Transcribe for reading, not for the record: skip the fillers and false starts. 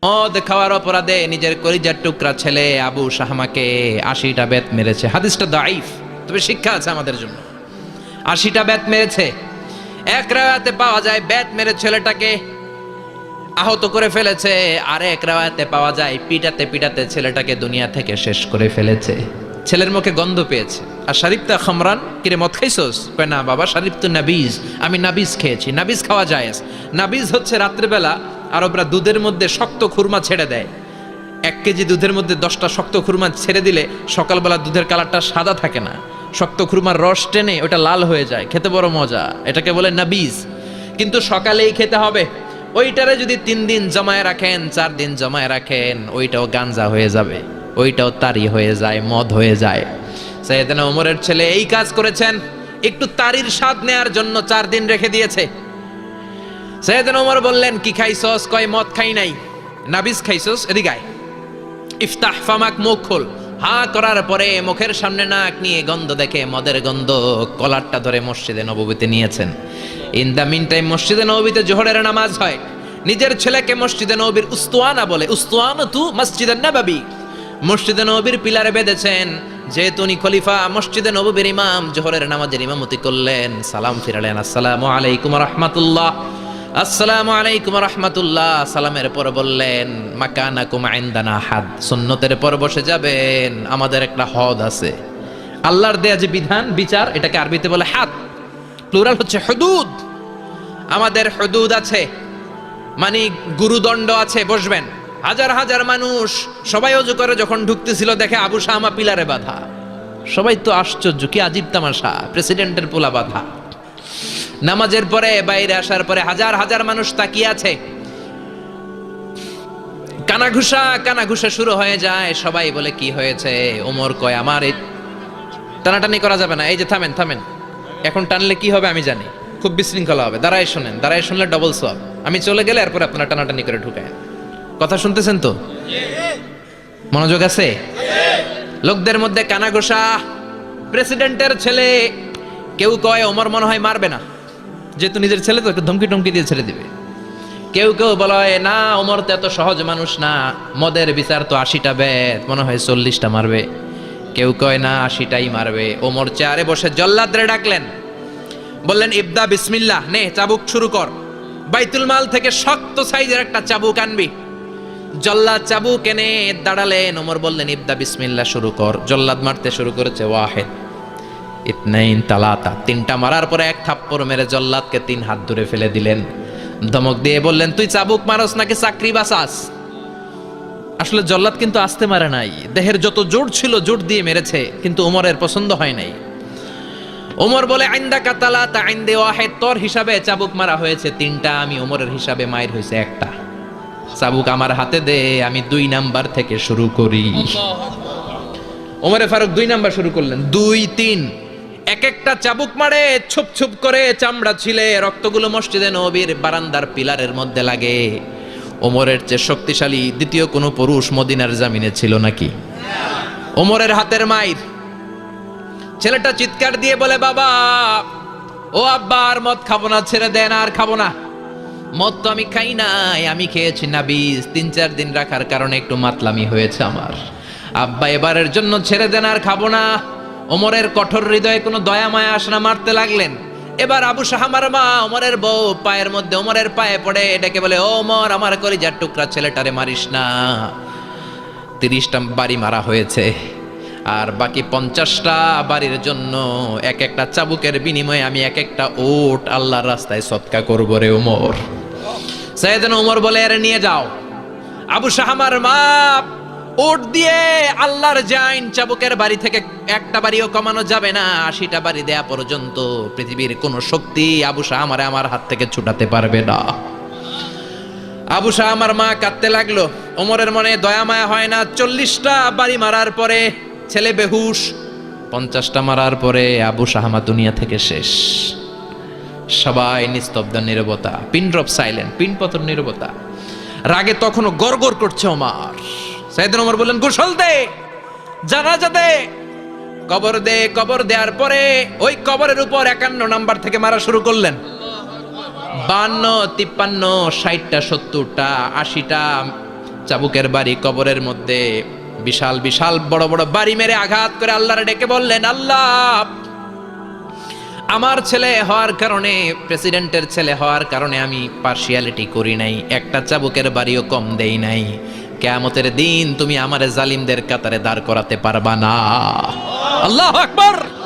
মদ খাওয়ার অপরাধে নিজের কলিজার টুকরা ছেলে আবু শাহমাকে 80টা বেত মেরেছে। হাদিসটা দাঈফ, তবে শিক্ষা আছে আমাদের জন্য। 80টা বেত মেরেছে। এক রাওয়াতে পাওয়া যায় বেত মেরে ছেলেটাকে আহত করে ফেলেছে, আর এক রাওয়াতে পাওয়া যায় পিটাতে পিটাতে ছেলেটাকে দুনিয়া থেকে শেষ করে ফেলেছে। ছেলের মুখে গন্ধ পেয়েছে। আর শরীফতা খামরান, কিরে মদ খাইছস? কয় না বাবা, শরীফ তো নাবিজ, আমি নাবিজ খেয়েছি। নাবিজ খাওয়া যায়। নাবিজ হচ্ছে রাত্রেবেলা আরবরা দুধের মধ্যে শক্ত খুরমা ছেড়ে দেয়। 1 কেজি দুধের মধ্যে 10টা শক্ত খুরমা ছেড়ে দিলে সকালবেলা দুধের কালারটা সাদা থাকে না, শক্ত খুরমার রস টেনে ওটা লাল হয়ে যায়, খেতে বড় মজা। এটাকে বলে নাবিজ। কিন্তু সকালেই খেতে হবে। ওইটারে যদি 3 দিন জমায় রাখেন, 4 দিন জমায় রাখেন, ওইটাও গাঞ্জা হয়ে যাবে, ওইটাও তারি হয়ে যায়, মদ হয়ে যায়। সাইয়েদনা ওমরের ছেলে এই কাজ করেছেন, একটু তারির স্বাদ নেয়ার জন্য 4 দিন রেখে দিয়েছে। সাইয়েদনা ওমর বললেন, কি খাইছস? কয় মদ খাই নাই। নাবিজ খাইছস? এদিকে আয়, ইফতাহ ফামাক, মুখ খোল। হা করার পরে মুখের সামনে নাক নিয়ে গন্ধ দেখে মদের গন্ধ, কলারটা ধরে মসজিদে নববীতে নিয়েছেন। ইন দ্য মিন টাইম মসজিদে নববীতে জোহরের নামাজ হয়। নিজের ছেলেকে মসজিদে নববীর উস্তুয়ানা বলে, উস্তুয়ানাতু মসজিদে নববী, মসজিদে নববীর পিলারে বেঁধেছেন। যেহেতু উনি খলিফা, মসজিদে নববীর ইমাম, জোহরের নামাজের ইমামতি করলেন। সালাম ফিরালেন, আসসালামু আলাইকুম রাহমাতুল্লাহ, আসসালামু আলাইকুম রাহমাতুল্লাহ। সালামের পর বললেন, মাকানাকুম ইনদানা হাদ, সুন্নতের পর বসে যাবেন, আমাদের একটা হদ আছে। আল্লাহর দেয়া যে বিধান বিচার, এটাকে আরবিতে বলে হাদ, প্লুরাল হচ্ছে হুদুদ। আমাদের হুদুদ আছে, মানে গুরুদণ্ড আছে, বসবেন। হাজার হাজার মানুষ সবাই অজু করে যখন ঢুকতেছিল, দেখে আবু শামা পিলারে বাঁধা। সবাই তো আশ্চর্য, কি আজীব তামাশা, প্রেসিডেন্টের পোলা বাঁধা। নামাজের পরে বাইরে আসার পরে হাজার হাজার মানুষ তাকিয়ে আছে। কানাঘুষা শুরু হয়ে যায়। সবাই বলে কি হয়েছে? ওমর কয়, আমার এই টানাটানি করা যাবে না। এই যে থামেন থামেন, এখন টানলে কি হবে আমি জানি, খুব বিশৃঙ্খলা হবে। দাঁড়ায় শোনেন, দাঁড়ায় শুনলে ডবল সওয়াব। আমি চলে গেলে এরপর আপনারা টানাটানি করে ঢুকায়। কথা শুনতেছেন তো? মনোযোগ আছে? লোকদের মধ্যে কানাঘুষা। প্রেসিডেন্টের ছেলে, কেউ কয় ওমর মনে হয় মারবে না, যেহেতু নিজের ছেলে তো একটু ধমকি টমকি দিয়ে ছেড়ে দিবে। কেউ কেউ বলে না, ওমর তো এত সহজ মানুষ না, মদের বিচার তো 80টা বেত, মনে হয় 40টা মারবে। কেউ কয় না, 80টাই মারবে। ওমর চেয়ারে বসে জল্লাদরে ডাকলেন, বললেন, ইবদা বিসমিল্লাহ, নে চাবুক শুরু কর। বাইতুল মাল থেকে শক্ত সাইজের একটা চাবুক আনবি। জল্লাদ চাবুক এনে দাঁড়ালেন। ওমর বললেন, ইবদা বিসমিল্লাহ, শুরু কর। জল্লাদ মারতে শুরু করেছে। ওয়াহেদ, ইতনাইন, তালাতা, 3টা মারার পরে এক থাপ্পড় মেরে জল্লাদকে 3 হাত দূরে ফেলে দিলেন। ধমক দিয়ে বললেন, তুই চাবুক মারস নাকি চাকরি বাসাস? আসলে জল্লাদ কিন্তু আস্তে মারে নাই, দেহের যত জোর ছিল জোর দিয়ে মেরেছে, কিন্তু ওমরের পছন্দ হয় নাই। ওমর বলে, আইন্দাকা তালাতা আইন্দে ওয়াহেদ, তোর হিসাবে চাবুক মারা হয়েছে 3টা, আমি ওমরের হিসাবে মায়ের হয়েছে 1টা। চাবুক আমার হাতে দে, আমি 2 নাম্বার থেকে শুরু করি। ওমরে ফারুক 2 নাম্বার শুরু করলেন। 2, 3, এক একটা চাবুক মারে, ছুপ ছুপ করে চামড়া ছিলে, রক্তগুলো মসজিদে নববীর বারান্দার পিলারের মধ্যে লাগে। ওমরের চেয়ে শক্তিশালী দ্বিতীয় কোনো পুরুষ মদিনার জামিনে ছিল নাকি? ওমরের হাতের মাইর। ছেলেটা চিৎকার দিয়ে বলে, বাবা, ও আব্বা, আর মদ খাবো না, ছেড়ে দেন, আর খাবো না। মদ তো আমি খাই নাই, আমি খেয়েছি নাবিজ, 3-4 দিন রাখার কারণে একটু মাতলামি হয়েছে আমার। আব্বা, এবারের জন্য ছেড়ে দেন, আর খাবো না। ওমরের কঠোর হৃদয়ে কোনো দয়া মায়া আসে না, মারতে লাগলেন। এবার আবু শাহমার মা, ওমরের বউ, পায়ের মধ্যে ওমরের পায়ে পড়ে ডেকে বলে, ও ওমর, আমার কলিজার টুকরা ছেলেটারে মারিস না। 30টা বাড়ি মারা হয়েছে, আর বাকি 50টা বাড়ির জন্য এক একটা চাবুকের বিনিময়ে আমি এক একটা ওট আল্লাহর রাস্তায় সদকা করব রে ওমর। সাইয়েদনা ওমর বলে, আরে নিয়ে যাও। আবু শাহমার মা ওট দিয়ে আল্লাহর জাইন, চাবুকের বাড়ি থেকে একটা বাড়িও কমানো যাবে না, 80টা বাড়ি দেয়া পর্যন্ত পৃথিবীর কোন শক্তি আবু শাহমারে আমার হাত থেকে ছুটাতে পারবে না। আবু শাহমার মা কাঁদতে লাগলো। ওমরের মনে দয়া মায়া হয় না। 40টা বাড়ি মারার পরে ছেলে বেহুশ, 50টা মারার পরে আবু শাহমা দুনিয়া থেকে শেষ। সবাই নিস্তব্ধ, নীরবতা, পিন ড্রপ সাইলেন্ট, পিন পতন নীরবতা। রাগে তখনও গড়গড় করছে ওমর। সাইয়েদনা ওমর বললেন, গোসল দে, জানাজা দে, কবর দে। কবর দেওয়ার পরে ওই কবরের উপর 51 নাম্বার থেকে মারা শুরু করলেন। 52, 53, 60টা, 70টা, 80টা চাবুকের বাড়ি কবরের মধ্যে বিশাল বিশাল বড় বড় বাড়ি মেরে আঘাত করে আল্লাহরে ডেকে বললেন, আল্লাহ, আমার ছেলে হওয়ার কারণে, প্রেসিডেন্টের ছেলে হওয়ার কারণে আমি পার্সিয়ালিটি করি নাই, একটা চাবুকের বাড়িও কম দেই নাই। কিয়ামতের দিন তুমি আমারে জালিমদের কাতারে দাঁড় করাতে পারবা না। আল্লাহু আকবার।